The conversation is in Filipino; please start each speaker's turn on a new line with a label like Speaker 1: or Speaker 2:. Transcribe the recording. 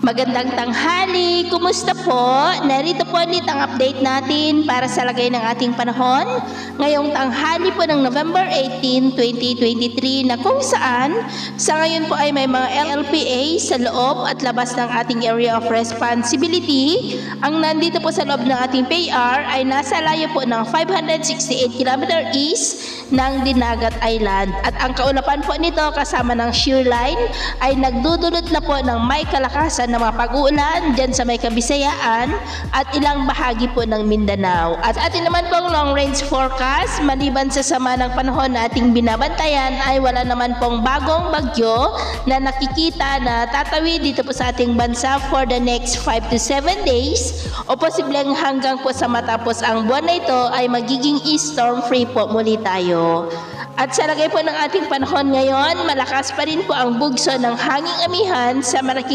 Speaker 1: Magandang tanghali! Kumusta po? Narito po ulit ang update natin para sa lagay ng ating panahon ngayong tanghali po ng November 18, 2023 na kung saan sa ngayon po ay may mga LPA sa loob at labas ng ating area of responsibility. Ang nandito po sa loob ng ating PAR ay nasa layo po ng 568 km east ng Dinagat Island at ang kaulapan po nito kasama ng shear line ay nagdudulot na po ng may kalakasan na mga pag-uulan dyan sa may Kabisayaan at ilang bahagi po ng Mindanao. At atin naman pong long range forecast, maliban sa sama ng panahon na ating binabantayan ay wala naman pong bagong bagyo na nakikita na tatawid dito po sa ating bansa for the next 5 to 7 days o posibleng hanggang po sa matapos ang buwan na ito ay magiging storm free po muli tayo. At sa lagay po ng ating panahon ngayon, malakas pa rin po ang bugso ng hanging amihan sa malaking